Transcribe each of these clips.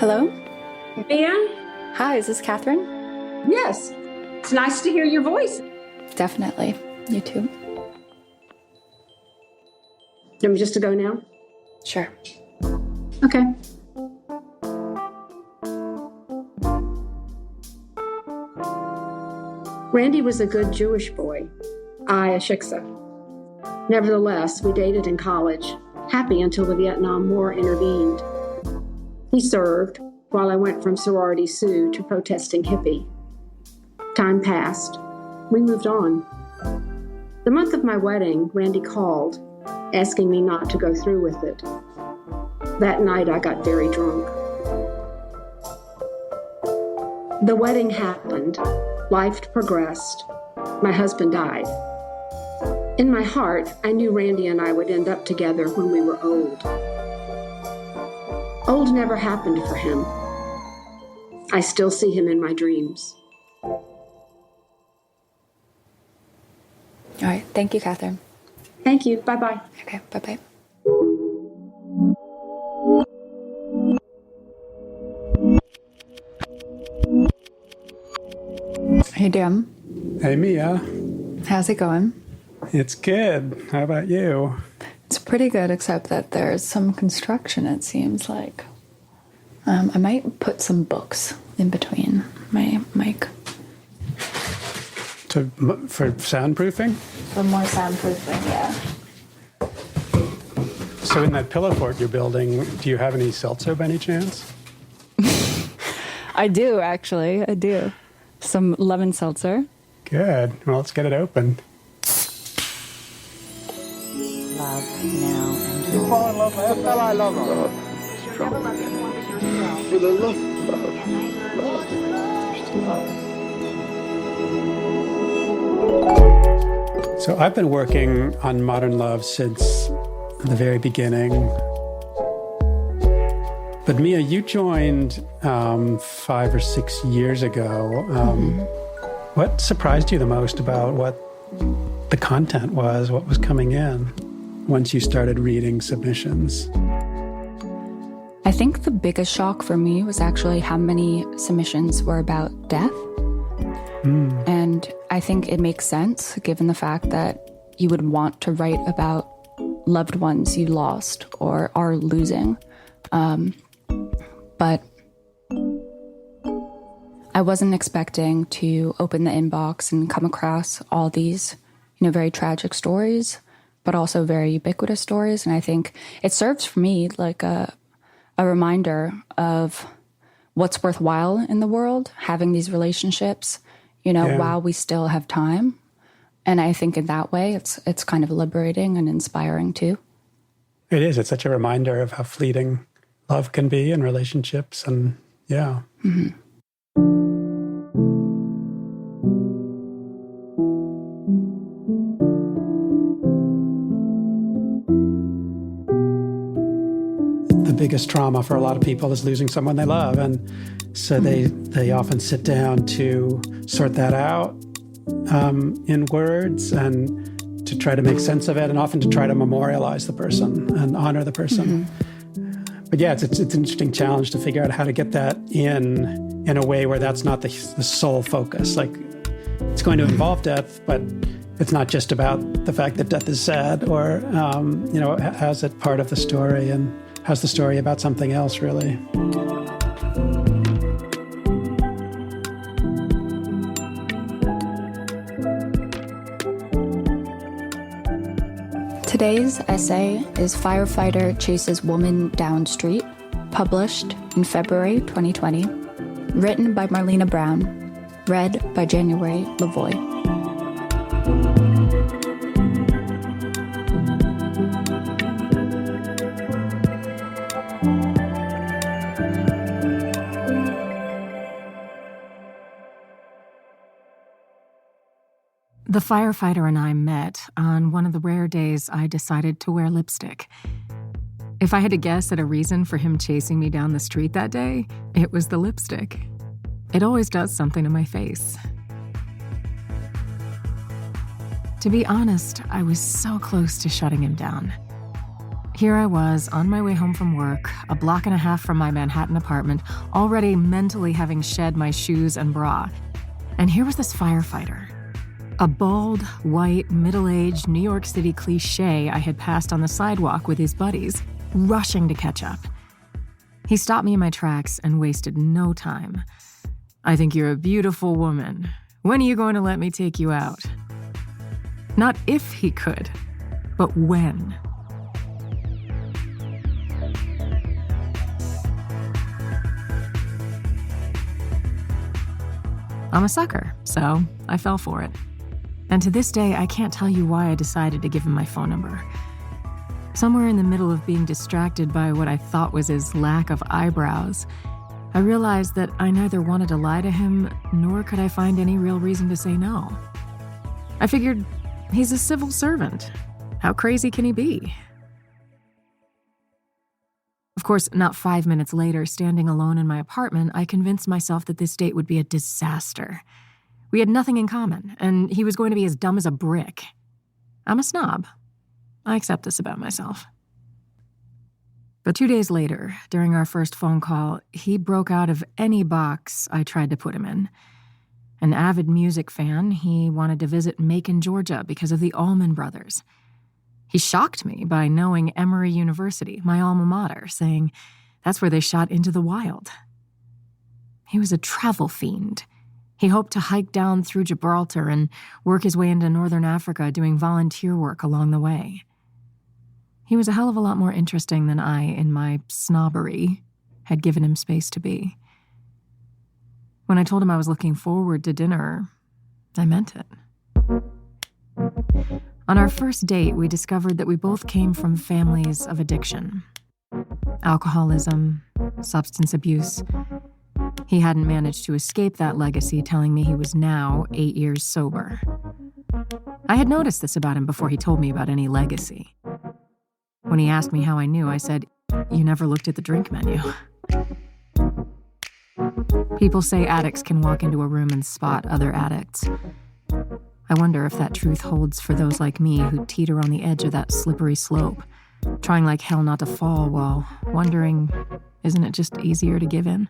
Hello? Mia? Hi, is this Kathryn? Yes. It's nice to hear your voice. Definitely. You too. You want me just to go now? Sure. Okay. Randy was a good Jewish boy. I a shiksa. Nevertheless, we dated in college, happy until the Vietnam War intervened. He served, while I went from sorority Sue to protesting hippie. Time passed. We moved on. The month of my wedding, Randy called, asking me not to go through with it. That night, I got very drunk. The wedding happened. Life progressed. My husband died. In my heart, I knew Randy and I would end up together when we were old. Old never happened for him. I still see him in my dreams. All right. Thank you, Kathryn. Thank you. Bye-bye. Okay. Bye-bye. Hey, Jim. Hey, Mia. How's it going? It's good. How about you? It's pretty good, except that there's some construction, it seems like. I might put some books in between my mic. For soundproofing? For more soundproofing, yeah. So in that pillow fort you're building, do you have any seltzer by any chance? I do, actually. I do. Some lemon seltzer. Good. Well, let's get it open. Love now and You fall in love with a fella I love. For the love. So I've been working on modern love since the very beginning. But Mia, you joined 5 or 6 years ago. What surprised you the most about what the content was, what was coming in once you started reading submissions? I think the biggest shock for me was actually how many submissions were about death. And I think it makes sense given the fact that you would want to write about loved ones you lost or are losing. But I wasn't expecting to open the inbox and come across all these, very tragic stories, but also very ubiquitous stories. And I think it serves for me like a reminder of what's worthwhile in the world, having these relationships, while we still have time. And I think in that way, it's kind of liberating and inspiring too. It is. It's such a reminder of how fleeting love can be in relationships. And yeah. Mm-hmm. The biggest trauma for a lot of people is losing someone they love. And so they often sit down to sort that out in words and to try to make sense of it, and often to try to memorialize the person and honor the person. But yeah, it's an interesting challenge to figure out how to get that in a way where that's not the sole focus. Like, it's going to involve death, but it's not just about the fact that death is sad, or how's it part of the story, and how's the story about something else, really? Today's essay is Firefighter Chases Woman Down Street, published in February 2020, written by Marlena Brown, read by January Lavoie. The firefighter and I met on one of the rare days I decided to wear lipstick. If I had to guess at a reason for him chasing me down the street that day, it was the lipstick. It always does something to my face. To be honest, I was so close to shutting him down. Here I was, on my way home from work, a block and a half from my Manhattan apartment, already mentally having shed my shoes and bra. And here was this firefighter. A bald, white, middle-aged New York City cliché I had passed on the sidewalk with his buddies, rushing to catch up. He stopped me in my tracks and wasted no time. "I think you're a beautiful woman. When are you going to let me take you out?" Not if he could, but when. I'm a sucker, so I fell for it. And to this day, I can't tell you why I decided to give him my phone number. Somewhere in the middle of being distracted by what I thought was his lack of eyebrows, I realized that I neither wanted to lie to him, nor could I find any real reason to say no. I figured, he's a civil servant. How crazy can he be? Of course, not 5 minutes later, standing alone in my apartment, I convinced myself that this date would be a disaster. We had nothing in common, and he was going to be as dumb as a brick. I'm a snob. I accept this about myself. But 2 days later, during our first phone call, he broke out of any box I tried to put him in. An avid music fan, he wanted to visit Macon, Georgia because of the Allman Brothers. He shocked me by knowing Emory University, my alma mater, saying that's where they shot Into the Wild. He was a travel fiend. He hoped to hike down through Gibraltar and work his way into northern Africa doing volunteer work along the way. He was a hell of a lot more interesting than I, in my snobbery, had given him space to be. When I told him I was looking forward to dinner, I meant it. On our first date, we discovered that we both came from families of addiction. Alcoholism, substance abuse. He hadn't managed to escape that legacy, telling me he was now 8 years sober. I had noticed this about him before he told me about any legacy. When he asked me how I knew, I said, "You never looked at the drink menu." People say addicts can walk into a room and spot other addicts. I wonder if that truth holds for those like me who teeter on the edge of that slippery slope, trying like hell not to fall while wondering, isn't it just easier to give in?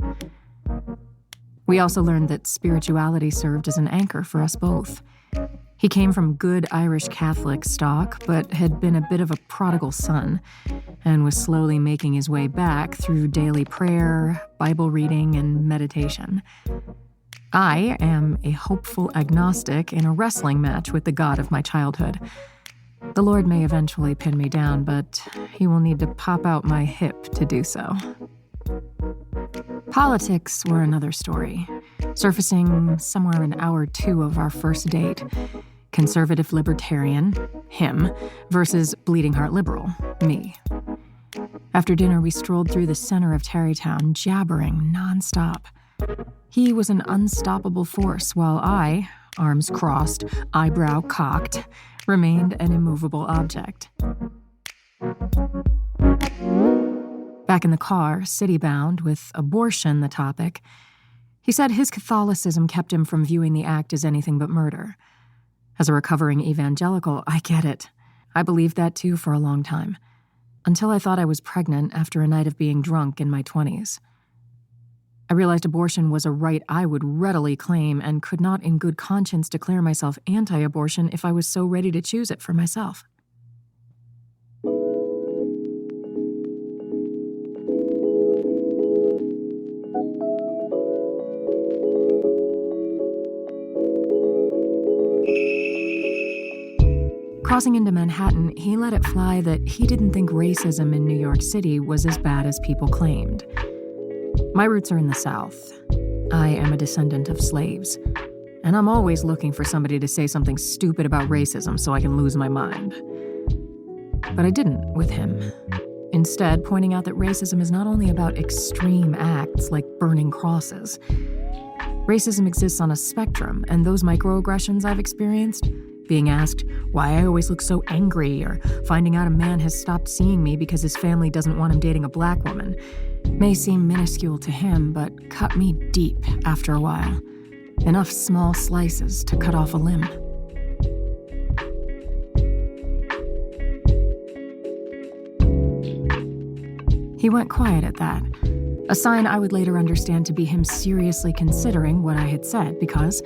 We also learned that spirituality served as an anchor for us both. He came from good Irish Catholic stock, but had been a bit of a prodigal son, and was slowly making his way back through daily prayer, Bible reading, and meditation. I am a hopeful agnostic in a wrestling match with the God of my childhood. The Lord may eventually pin me down, but he will need to pop out my hip to do so. Politics were another story, surfacing somewhere in hour 2 of our first date. Conservative libertarian, him, versus bleeding heart liberal, me. After dinner, we strolled through the center of Tarrytown, jabbering nonstop. He was an unstoppable force, while I, arms crossed, eyebrow cocked, remained an immovable object. Back in the car, city-bound, with abortion the topic, he said his Catholicism kept him from viewing the act as anything but murder. As a recovering evangelical, I get it. I believed that too for a long time, until I thought I was pregnant after a night of being drunk in my 20s. I realized abortion was a right I would readily claim and could not in good conscience declare myself anti-abortion if I was so ready to choose it for myself. Crossing into Manhattan, he let it fly that he didn't think racism in New York City was as bad as people claimed. My roots are in the South. I am a descendant of slaves, and I'm always looking for somebody to say something stupid about racism so I can lose my mind. But I didn't with him. Instead, pointing out that racism is not only about extreme acts like burning crosses. Racism exists on a spectrum, and those microaggressions I've experienced, being asked why I always look so angry, or finding out a man has stopped seeing me because his family doesn't want him dating a black woman, may seem minuscule to him, but cut me deep after a while. Enough small slices to cut off a limb. He went quiet at that, a sign I would later understand to be him seriously considering what I had said because,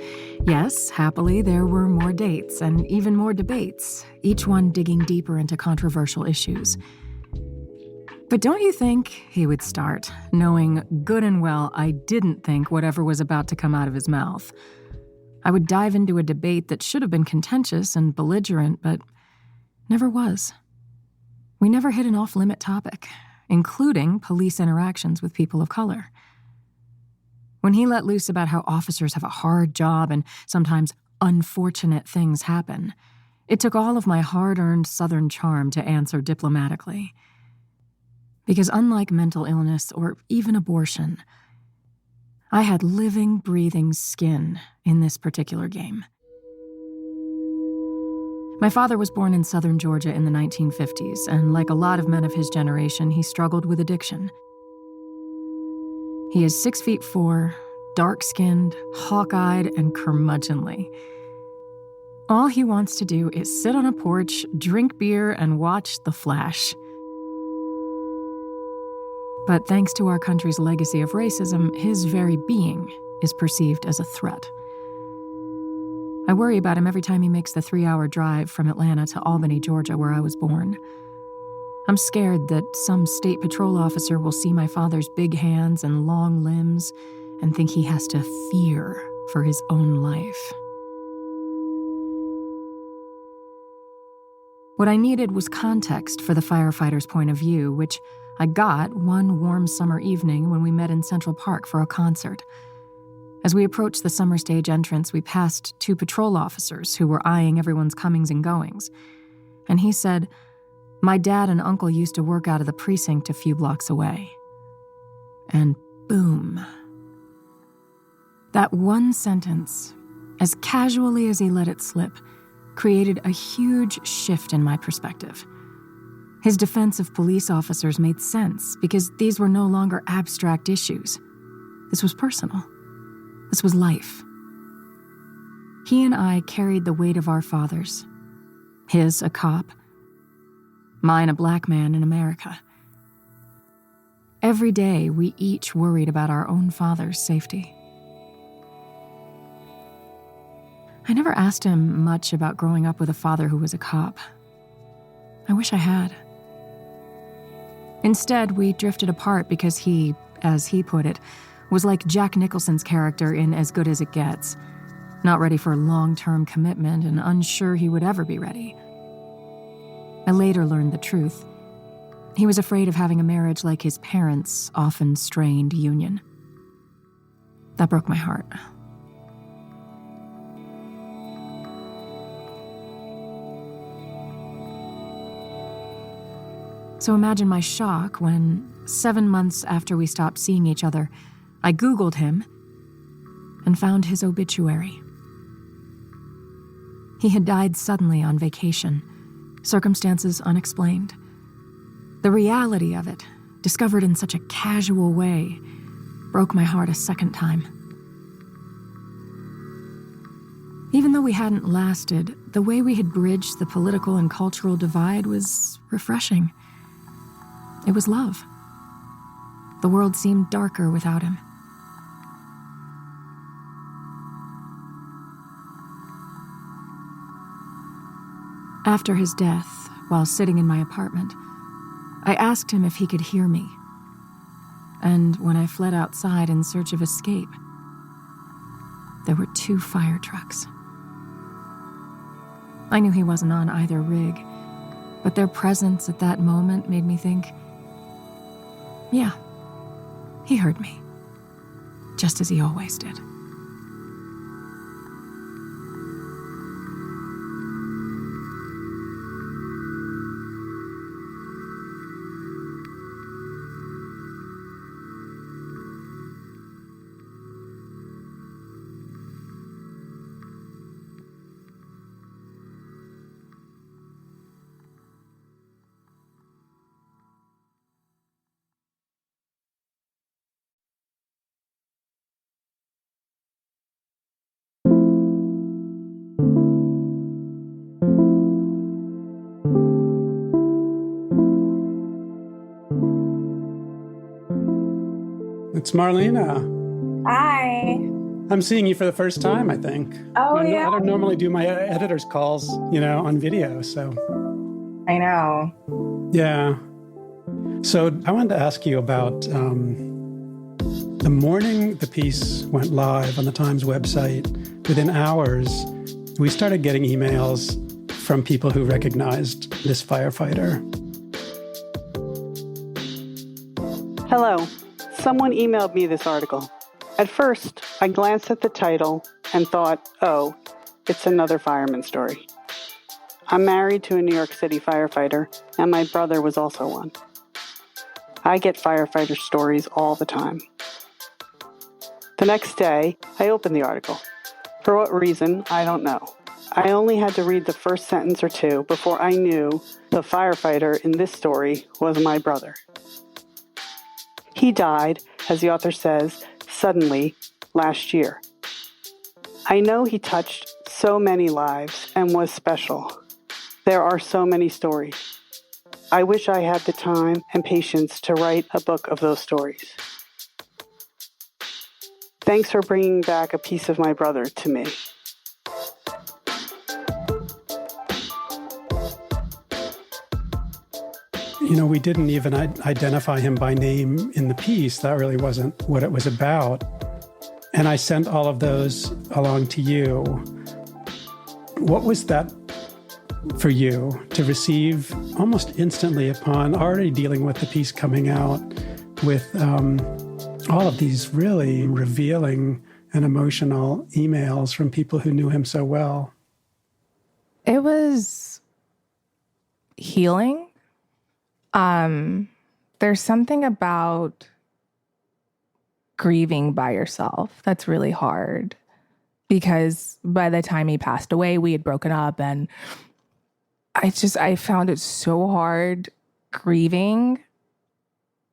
yes, happily, there were more dates and even more debates, each one digging deeper into controversial issues. But don't you think, he would start, knowing good and well I didn't think whatever was about to come out of his mouth. I would dive into a debate that should have been contentious and belligerent, but never was. We never hit an off-limit topic, including police interactions with people of color. When he let loose about how officers have a hard job and sometimes unfortunate things happen, it took all of my hard-earned Southern charm to answer diplomatically. Because unlike mental illness or even abortion, I had living, breathing skin in this particular game. My father was born in southern Georgia in the 1950s, and like a lot of men of his generation, he struggled with addiction. He is 6'4", dark-skinned, hawk-eyed, and curmudgeonly. All he wants to do is sit on a porch, drink beer, and watch The Flash. But thanks to our country's legacy of racism, his very being is perceived as a threat. I worry about him every time he makes the 3-hour drive from Atlanta to Albany, Georgia, where I was born. I'm scared that some state patrol officer will see my father's big hands and long limbs and think he has to fear for his own life. What I needed was context for the firefighter's point of view, which I got one warm summer evening when we met in Central Park for a concert. As we approached the summer stage entrance, we passed 2 patrol officers who were eyeing everyone's comings and goings. And he said, "My dad and uncle used to work out of the precinct a few blocks away." And boom. That one sentence, as casually as he let it slip, created a huge shift in my perspective. His defense of police officers made sense because these were no longer abstract issues. This was personal. This was life. He and I carried the weight of our fathers. His a cop, mine a black man in America. Every day we each worried about our own father's safety. I never asked him much about growing up with a father who was a cop. I wish I had. Instead, we drifted apart because he, as he put it, was like Jack Nicholson's character in As Good as It Gets, not ready for long-term commitment and unsure he would ever be ready. I later learned the truth. He was afraid of having a marriage like his parents' often strained union. That broke my heart. So imagine my shock when, 7 months after we stopped seeing each other, I Googled him and found his obituary. He had died suddenly on vacation, circumstances unexplained. The reality of it, discovered in such a casual way, broke my heart a second time. Even though we hadn't lasted, the way we had bridged the political and cultural divide was refreshing. It was love. The world seemed darker without him. After his death, while sitting in my apartment, I asked him if he could hear me. And when I fled outside in search of escape, there were 2 fire trucks. I knew he wasn't on either rig, but their presence at that moment made me think, yeah, he heard me, just as he always did. It's Marlena. Hi. I'm seeing you for the first time, I think. Oh, yeah. I don't normally do my editor's calls, on video, so. I know. Yeah. So I wanted to ask you about the morning the piece went live on the Times website. Within hours, we started getting emails from people who recognized this firefighter. Hello. Someone emailed me this article. At first, I glanced at the title and thought, oh, it's another fireman story. I'm married to a New York City firefighter, and my brother was also one. I get firefighter stories all the time. The next day, I opened the article. For what reason, I don't know. I only had to read the first sentence or two before I knew the firefighter in this story was my brother. He died, as the author says, suddenly last year. I know he touched so many lives and was special. There are so many stories. I wish I had the time and patience to write a book of those stories. Thanks for bringing back a piece of my brother to me. We didn't even identify him by name in the piece. That really wasn't what it was about. And I sent all of those along to you. What was that for you to receive almost instantly upon already dealing with the piece coming out with all of these really revealing and emotional emails from people who knew him so well? It was healing. There's something about grieving by yourself that's really hard, because by the time he passed away, we had broken up, and I found it so hard grieving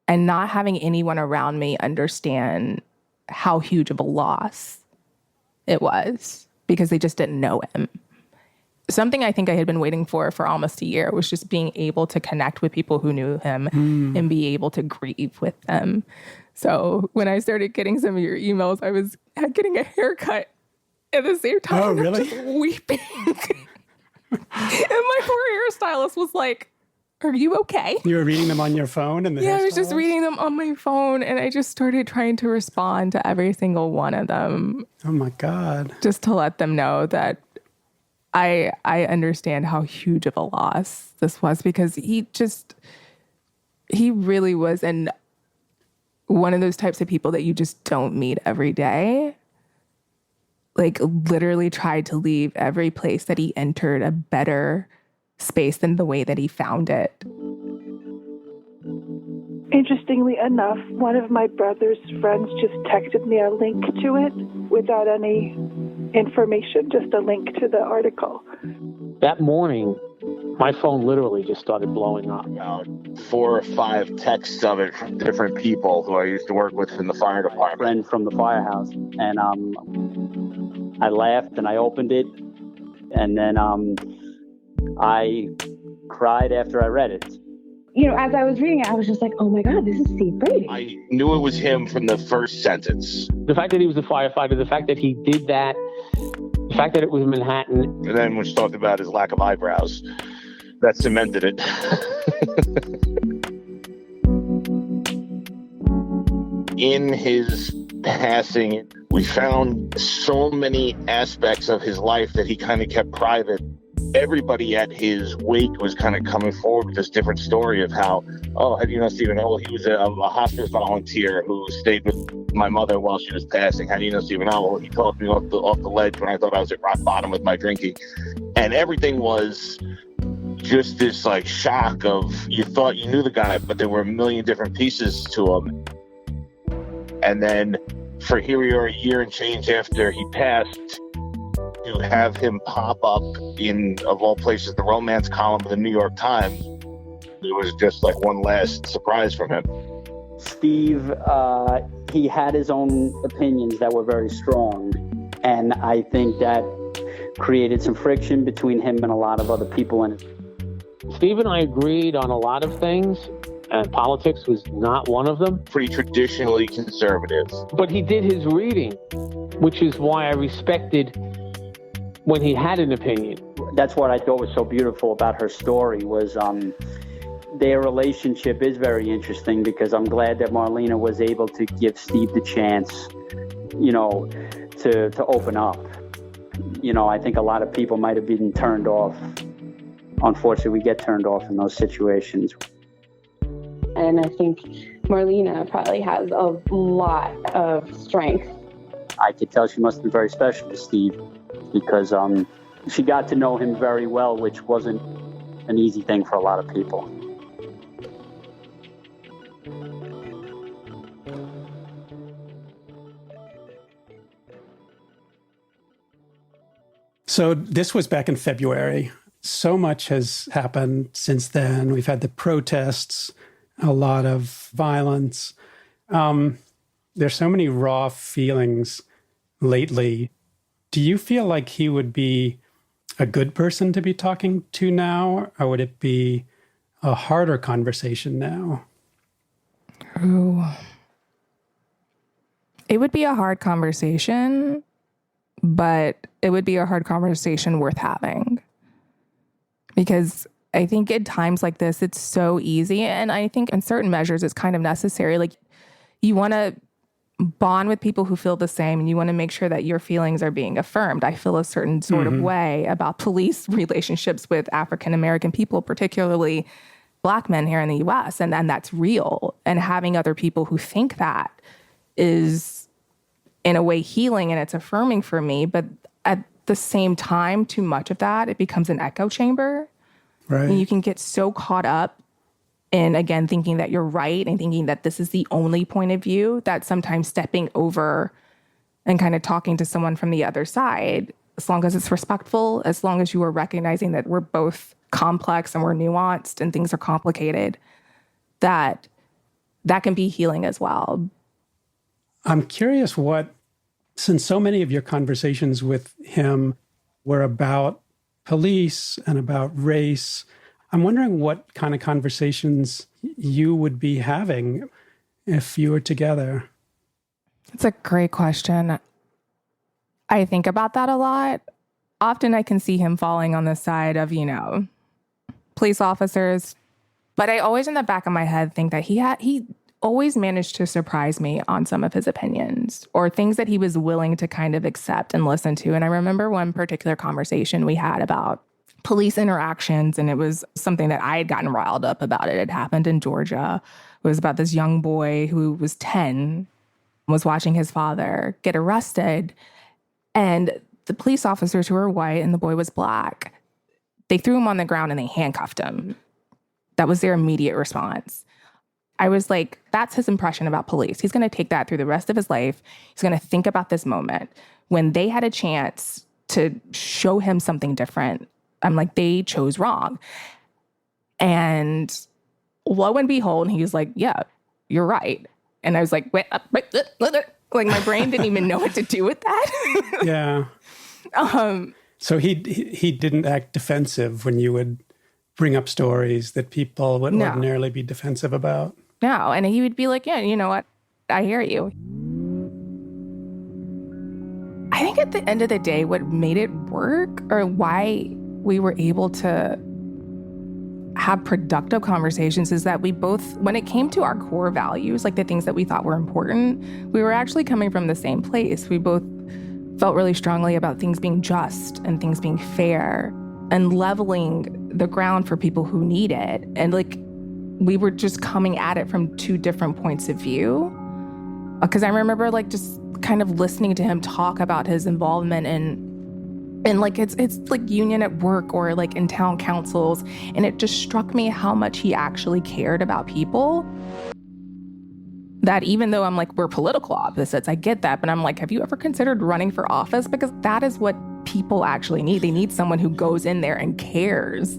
and not having anyone around me understand how huge of a loss it was, because they just didn't know him. Something I think I had been waiting for almost a year was just being able to connect with people who knew him and be able to grieve with them. So when I started getting some of your emails, I was getting a haircut at the same time. Oh, really? I was just weeping. And my poor hairstylist was like, "Are you okay?" You were reading them on your phone? Yeah, I was just reading them on my phone, and I just started trying to respond to every single one of them. Oh, my God. Just to let them know that I understand how huge of a loss this was, because he really was one of those types of people that you just don't meet every day. Like, literally tried to leave every place that he entered a better space than the way that he found it. Interestingly enough, one of my brother's friends just texted me a link to it without any information, just a link to the article. That morning, my phone literally just started blowing up. About 4 or 5 texts of it from different people who I used to work with in the fire department. Friend from the firehouse. And I laughed and I opened it. And then I cried after I read it. As I was reading it, I was just like, oh my God, this is Steve Brady. I knew it was him from the first sentence. The fact that he was a firefighter, the fact that he did that, the fact that it was Manhattan. And then when she talked about his lack of eyebrows, that cemented it. In his passing, we found so many aspects of his life that he kind of kept private. Everybody at his wake was kind of coming forward with this different story of how, how do you know Stephen? Oh, he was a hospice volunteer who stayed with my mother while she was passing. How do you know Stephen? Oh, well, he talked me off the ledge when I thought I was at rock bottom with my drinking. And everything was just this like shock of, you thought you knew the guy, but there were a million different pieces to him. And then for here we are a year and change after he passed, to have him pop up in, of all places, the romance column of the New York Times, it was just like one last surprise from him. Steve, he had his own opinions that were very strong. And I think that created some friction between him and a lot of other people in it. Steve and I agreed on a lot of things, and politics was not one of them. Pretty traditionally conservative. But he did his reading, which is why I respected when he had an opinion. That's what I thought was so beautiful about her story was their relationship is very interesting, because I'm glad that Marlena was able to give Steve the chance, to open up. I think a lot of people might have been turned off. Unfortunately, we get turned off in those situations. And I think Marlena probably has a lot of strength. I could tell she must have been very special to Steve, because she got to know him very well, which wasn't an easy thing for a lot of people. So this was back in February. So much has happened since then. We've had the protests, a lot of violence. There's so many raw feelings lately. Do you feel like he would be a good person to be talking to now, or would it be a harder conversation now? Ooh. It would be a hard conversation, but it would be a hard conversation worth having. Because I think at times like this, it's so easy. And I think in certain measures, it's kind of necessary. Like, you want to bond with people who feel the same, and you want to make sure that your feelings are being affirmed. I feel a certain sort of way about police relationships with African-American people, particularly Black men here in the US. And that's real. And having other people who think that is in a way healing, and it's affirming for me. But at the same time, too much of that, it becomes an echo chamber. Right. And you can get so caught up in, again, thinking that you're right and thinking that this is the only point of view, that sometimes stepping over and kind of talking to someone from the other side, as long as it's respectful, as long as you are recognizing that we're both complex and we're nuanced and things are complicated, that can be healing as well. I'm curious since so many of your conversations with him were about police and about race, I'm wondering what kind of conversations you would be having if you were together. It's a great question. I think about that a lot. Often I can see him falling on the side of, police officers. But I always in the back of my head think that he always managed to surprise me on some of his opinions or things that he was willing to kind of accept and listen to. And I remember one particular conversation we had about police interactions, and it was something that I had gotten riled up about. It had happened in Georgia. It was about this young boy who was 10, was watching his father get arrested, and the police officers, who were white and the boy was Black, they threw him on the ground and they handcuffed him. That was their immediate response. I was like, that's his impression about police. He's going to take that through the rest of his life. He's going to think about this moment. When they had a chance to show him something different, I'm like, they chose wrong. And lo and behold, he's like, yeah, you're right. And I was like, wait, like my brain didn't even know what to do with that. Yeah. So he didn't act defensive when you would bring up stories that people would ordinarily be defensive about. No, and he would be like, yeah, you know what? I hear you. I think at the end of the day, what made it work, or why we were able to have productive conversations, is that we both, when it came to our core values, like the things that we thought were important, we were actually coming from the same place. We both felt really strongly about things being just and things being fair and leveling the ground for people who need it. And like, we were just coming at it from two different points of view. Because I remember like just kind of listening to him talk about his involvement in like it's like union at work or like in town councils. And it just struck me how much he actually cared about people. That even though I'm like, we're political opposites, I get that. But I'm like, have you ever considered running for office? Because that is what people actually need. They need someone who goes in there and cares.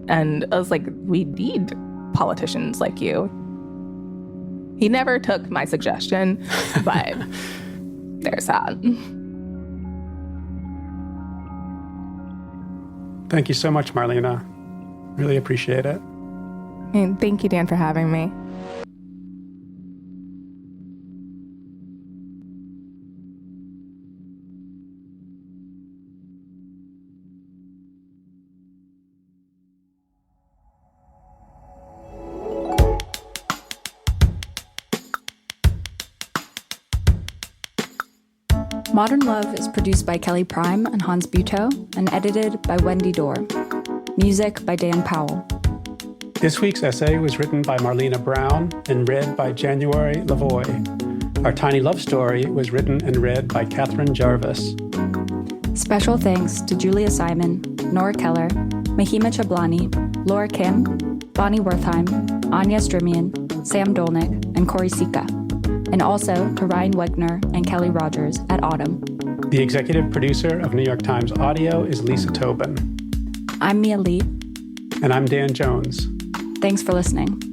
And I was like, we need politicians like you. He never took my suggestion, but there's that. Thank you so much, Marlena. Really appreciate it. And thank you, Dan, for having me. Modern Love is produced by Kelly Prime and Hans Butow and edited by Wendy Dorr. Music by Dan Powell. This week's essay was written by Marlena Brown and read by January Lavoie. Our tiny love story was written and read by Kathryn Jarvis. Special thanks to Julia Simon, Nora Keller, Mahima Chablani, Laura Kim, Bonnie Wertheim, Anya Strimian, Sam Dolnick, and Corey Sika. And also to Ryan Wegner and Kelly Rogers at Autumn. The executive producer of New York Times Audio is Lisa Tobin. I'm Mia Lee. And I'm Dan Jones. Thanks for listening.